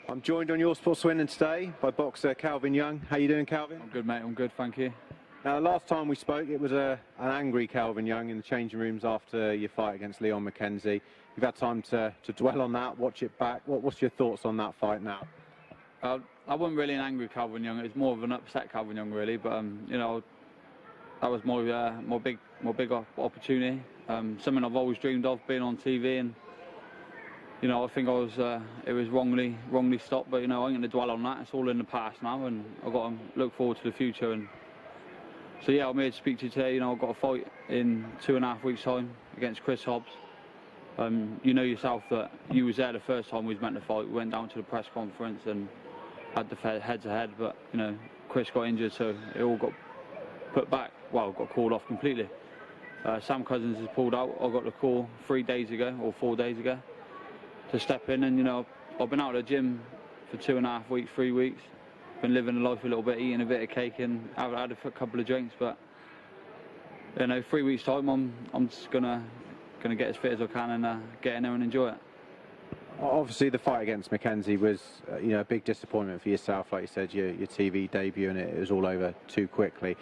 I'm joined on Your Sports Swindon today by boxer Kelvin Young. How you doing, Kelvin? I'm good, mate. I'm good, thank you. Now, the last time we spoke, it was an angry Kelvin Young in the changing rooms after your fight against Leon McKenzie. You've had time to dwell on that, watch it back. What's your thoughts on that fight now? I wasn't really an angry Kelvin Young. It was more of an upset Kelvin Young, really. But you know, that was my big opportunity. Something I've always dreamed of, being on TV, and you know, I think it was wrongly stopped. But you know, I ain't going to dwell on that. It's all in the past now, and I've got to look forward to the future. And so yeah, I'm here to speak to you today. You know, I've got a fight in 2.5 weeks' time against Chris Hobbs. You know yourself that you was there the first time we was meant to fight. We went down to the press conference and had the head-to-head, but you know, Chris got injured, so it all got put back. Well, got called off completely. Sam Cousins has pulled out. I got the call 3 days ago or 4 days ago to step in, and you know, I've been out of the gym for 2.5 weeks, 3 weeks. Been living the life a little bit, eating a bit of cake, and I've had a couple of drinks. But you know, 3 weeks time, I'm just gonna get as fit as I can and get in there and enjoy it. Obviously, the fight against McKenzie was, you know, a big disappointment for yourself. Like you said, your TV debut, and it was all over too quickly.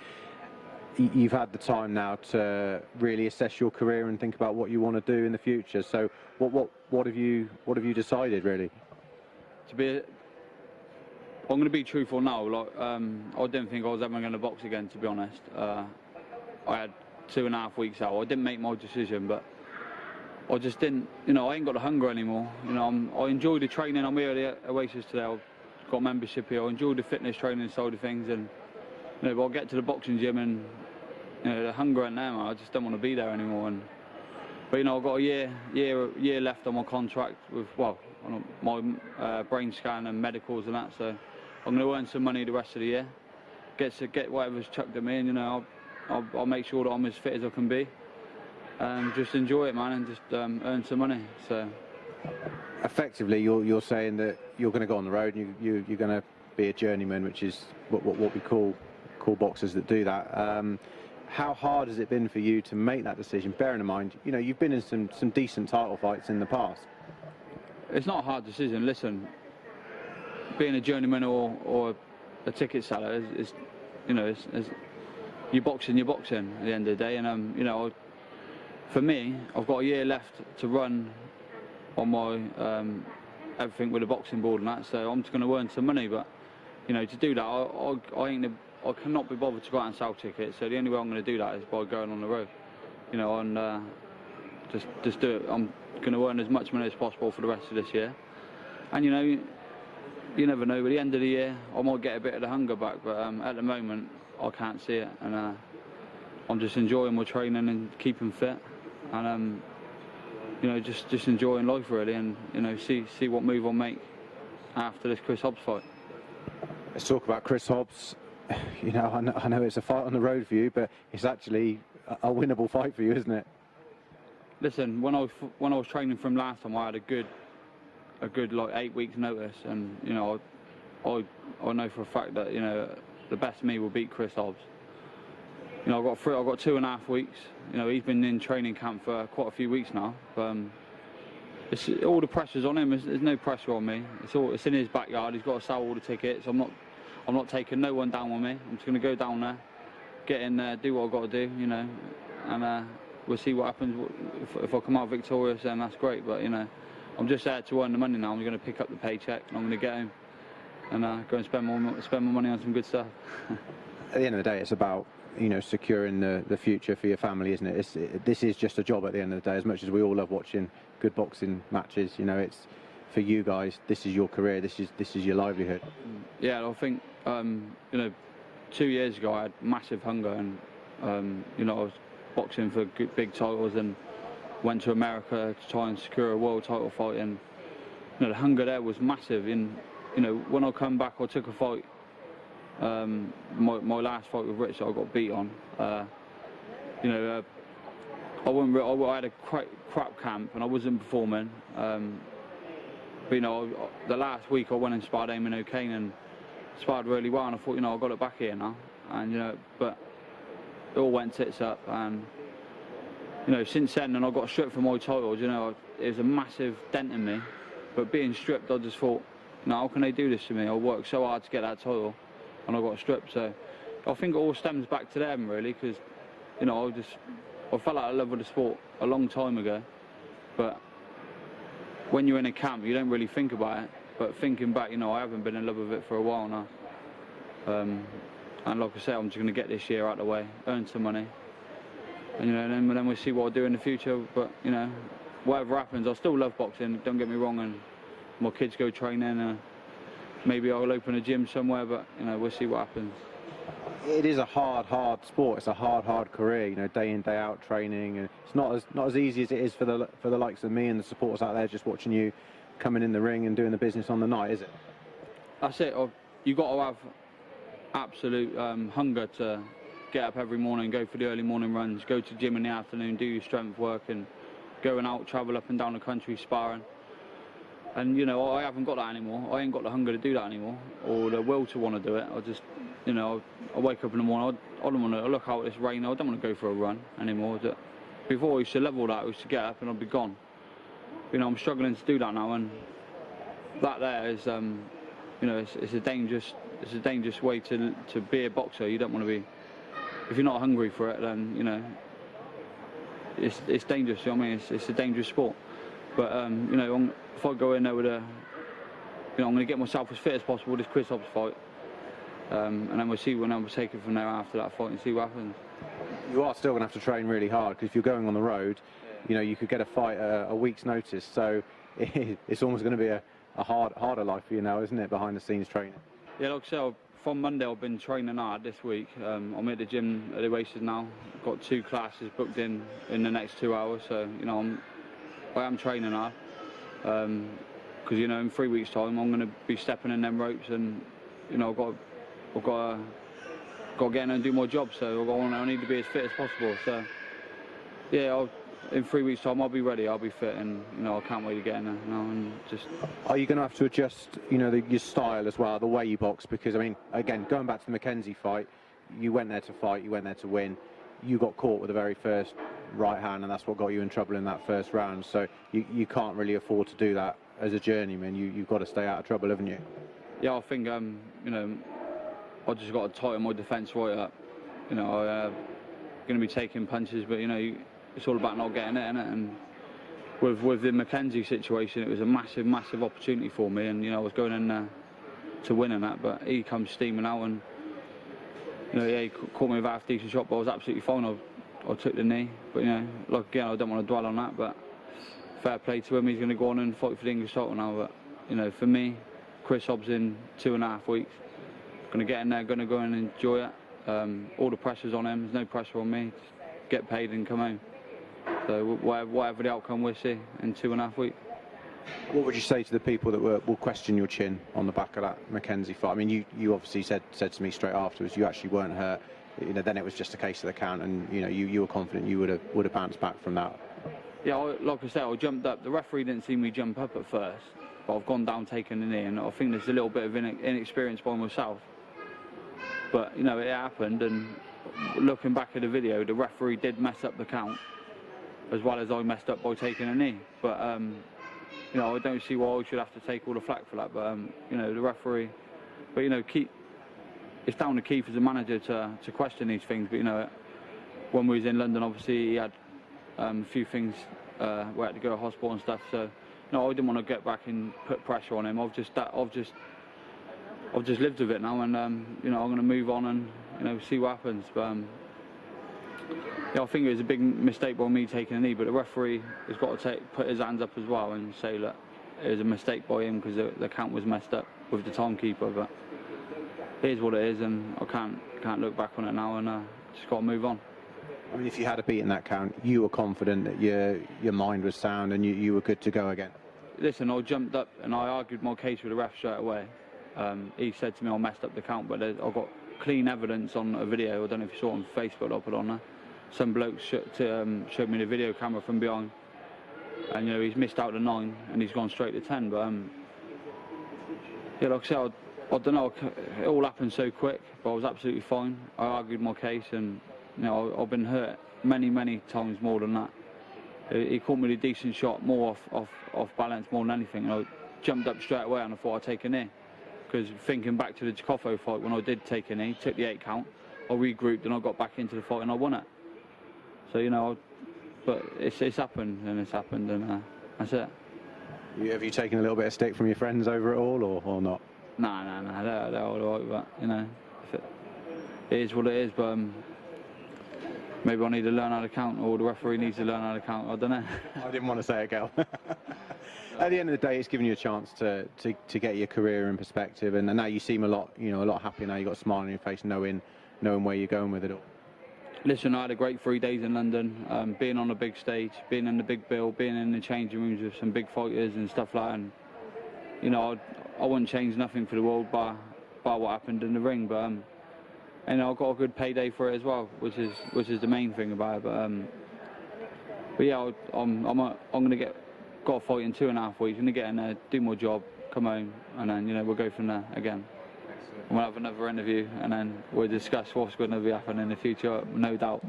You've had the time now to really assess your career and think about what you want to do in the future. So, what have you decided, really? I'm going to be truthful now. Like, I didn't think I was ever going to box again, to be honest. I had 2.5 weeks out. I didn't make my decision, but I just didn't. You know, I ain't got the hunger anymore. You know, I enjoy the training. I'm here at the Oasis today. I've got membership here. I enjoy the fitness training side of things, and you know, but I'll get to the boxing gym and you know, the hunger ain't there, man. I just don't want to be there anymore. But you know, I've got a year left on my contract with, well, on my brain scan and medicals and that. So I'm going to earn some money the rest of the year. Get whatever's chucked at me, and you know, I'll make sure that I'm as fit as I can be. Just enjoy it, man, and just earn some money. So effectively, you're saying that you're going to go on the road, and you're going to be a journeyman, which is what we call boxers that do that. How hard has it been for you to make that decision? Bearing in mind, you know, you've been in some decent title fights in the past. It's not a hard decision. Listen, being a journeyman or a ticket seller is you know, you're boxing at the end of the day. And you know, for me, I've got a year left to run on my everything with the boxing board and that. So I'm just going to earn some money. But you know, to do that, I cannot be bothered to go out and sell tickets. So the only way I'm going to do that is by going on the road. You know, and just do it. I'm going to earn as much money as possible for the rest of this year. And you know, you never know. At the end of the year, I might get a bit of the hunger back. But at the moment, I can't see it. And I'm just enjoying my training and keeping fit. And you know, just enjoying life really, and you know, see what move I'll make after this Chris Hobbs fight. Let's talk about Chris Hobbs. You know, I know it's a fight on the road for you, but it's actually a winnable fight for you, isn't it? Listen, when I was training for him last time, I had a good like 8 weeks notice, and you know, I know for a fact that you know the best me will beat Chris Hobbs. You know, I've got 2.5 weeks. You know, he's been in training camp for quite a few weeks now. But, all the pressure's on him. There's no pressure on me. It's in his backyard. He's got to sell all the tickets. I'm not taking no one down with me. I'm just going to go down there, get in there, do what I've got to do. You know, and we'll see what happens. If I come out victorious, then that's great. But you know, I'm just there to earn the money now. I'm going to pick up the paycheck, and I'm going to get home and go and spend my money on some good stuff. At the end of the day, it's about, you know, securing the future for your family, isn't it? This is just a job at the end of the day. As much as we all love watching good boxing matches, you know, it's for you guys. This is your career. This is your livelihood. Yeah, I think you know, 2 years ago I had massive hunger, and you know, I was boxing for big titles and went to America to try and secure a world title fight, and you know, the hunger there was massive. And you know, when I come back, I took a fight. My last fight with Rich, I got beat on. You know, I had a crap camp and I wasn't performing. But you know, the last week I went and sparred Eamon O'Kane and sparred really well, and I thought, you know, I got it back here now. And you know, but it all went tits up, and you know, since then, and I got stripped from my titles. You know, it was a massive dent in me. But being stripped, I just thought, how can they do this to me? I worked so hard to get that title, and I got stripped. So I think it all stems back to them, really, because I fell out of love with the sport a long time ago. But when you're in a camp, you don't really think about it. But thinking back, I haven't been in love with it for a while now. And like I said, I'm just going to get this year out of the way, earn some money, and then we'll see what I'll do in the future. But whatever happens, I still love boxing. Don't get me wrong, and my kids go training. Maybe I'll open a gym somewhere, but we'll see what happens. It is a hard sport. It's a hard career. Day in, day out training, and it's not as easy as it is for the likes of me and the supporters out there just watching you coming in the ring and doing the business on the night, is it? That's it. You've got to have absolute hunger to get up every morning, go for the early morning runs, go to gym in the afternoon, do your strength work, and going out, travel up and down the country sparring. And I haven't got that anymore. I ain't got the hunger to do that anymore, or the will to want to do it. I just, I wake up in the morning. I don't want to look out at this rain. I don't want to go for a run anymore. Before I used to level that, I used to get up and I'd be gone. I'm struggling to do that now, and that there is, it's a dangerous way to be a boxer. You don't want to be, if you're not hungry for it, then it's dangerous. I mean, it's a dangerous sport. But if I go in there with I'm going to get myself as fit as possible this Chris Hobbs fight, and then we'll see when I'm taken from there after that fight and see what happens. You are still going to have to train really hard, because if you're going on the road, you could get a fight a week's notice. So it's almost going to be a harder life for you now, isn't it, behind the scenes training? Yeah, like I said, from Monday I've been training hard this week. I'm at the gym at the races now. Got 2 classes booked in the next 2 hours, so I am training hard. Because in 3 weeks' time I'm going to be stepping in them ropes, and I've got to get in and do my job. So I need to be as fit as possible. So yeah, in 3 weeks' time I'll be ready. I'll be fit, and I can't wait to get in there. And just. Are you going to have to adjust, your style as well, the way you box? Because I mean, again, going back to the Mackenzie fight, you went there to fight, you went there to win. You got caught with the very first right hand, and that's what got you in trouble in that first round. So you can't really afford to do that as a journeyman. You've got to stay out of trouble, haven't you? Yeah, I think I just got to tighten my defence right up. I'm going to be taking punches, but it's all about not getting it, innit? And with the Mackenzie situation, it was a massive opportunity for me, and I was going in to win in that, but he comes steaming out, and he caught me with a half decent shot, but I was absolutely fine. I took the knee, but like again, I don't want to dwell on that, but fair play to him. He's going to go on and fight for the English title now. But for me, Chris Hobbs in 2.5 weeks, going to get in there, going to go and enjoy it. All the pressure's on him. There's no pressure on me. Just get paid and come home. So whatever the outcome we'll see in 2.5 weeks. What would you say to the people that will question your chin on the back of that Mackenzie fight? I mean, you obviously said to me straight afterwards you actually weren't hurt. Then it was just a case of the count, and you were confident you would have bounced back from that. Yeah, like I said, I jumped up. The referee didn't see me jump up at first, but I've gone down taking the knee, and I think there's a little bit of inexperience by myself. But it happened, and looking back at the video, the referee did mess up the count, as well as I messed up by taking a knee. But I don't see why I should have to take all the flak for that. But the referee. But it's down to Keith as a manager to question these things. But when we was in London, obviously he had a few things where I had to go to hospital and stuff. So I didn't want to get back and put pressure on him. I've just lived with it now, and I'm going to move on and see what happens. But I think it was a big mistake by me taking a knee, but the referee has got to put his hands up as well and say that it was a mistake by him, because the count was messed up with the timekeeper. But it is what it is, and I can't look back on it now, and just got to move on. I mean, if you had a beaten that count, you were confident that your mind was sound and you were good to go again? Listen, I jumped up and I argued my case with the ref straight away. He said to me I messed up the count, but I've got clean evidence on a video. I don't know if you saw it on Facebook, I put on there. Some bloke showed me the video camera from behind, and he's missed out the 9 and he's gone straight to 10. But yeah, like I said, I don't know, it all happened so quick, but I was absolutely fine. I argued my case, and I've been hurt many times more than that. He caught me with a decent shot, more off balance more than anything. jumped up straight away and I thought I'd take a knee. Because thinking back to the Chikofo fight, when I did take a knee, took the 8 count, I regrouped and I got back into the fight and I won it. So, you know, but it's happened and that's it. Have you taken a little bit of stick from your friends over it all, or not? Nah, they're all right, but, you know, it is what it is, but maybe I need to learn how to count, or the referee needs to learn how to count, I don't know. I didn't want to say it, Kel. At the end of the day, it's given you a chance to get your career in perspective, and now you seem a lot happier now. You've got a smile on your face, knowing where you're going with it all. Listen, I had a great 3 days in London, being on a big stage, being in the big bill, being in the changing rooms with some big fighters and stuff like that. And, you know, I wouldn't change nothing for the world by what happened in the ring, but you know, I got a good payday for it as well, which is the main thing about it. But yeah, I'm gonna got a fight in 2.5 weeks. I'm gonna get in there, do my job, come home, and then, you know, we'll go from there again. We'll have another interview, and then we'll discuss what's going to be happening in the future, no doubt.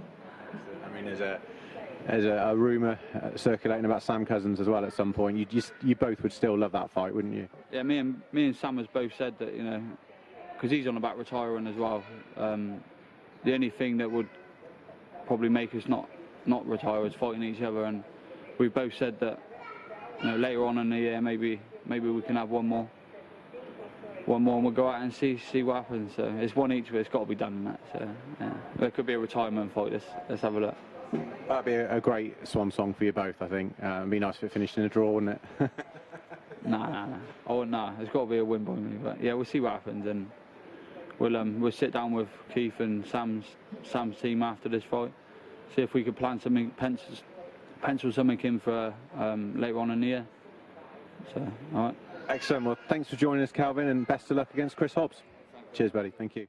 I mean, there's a rumour circulating about Sam Cousins as well at some point. You both would still love that fight, wouldn't you? Yeah, me and Sam has both said that, you know, because he's on about retiring as well. The only thing that would probably make us not retire is fighting each other, and we've both said that, you know, later on in the year maybe we can have one more, and we'll go out and see what happens. So it's one each, but it's got to be done in that. So yeah, there could be a retirement fight. Let's have a look. That'd be a great swan song for you both, I think. It'd be nice if it finished in a draw, wouldn't it? Nah. Oh no, it's got to be a win by me. But yeah, we'll see what happens, and we'll sit down with Keith and Sam's team after this fight, see if we could plan something, pencil something in for later on in the year. So, all right. Excellent. Well, thanks for joining us, Kelvin, and best of luck against Chris Hobbs. Cheers, buddy. Thank you.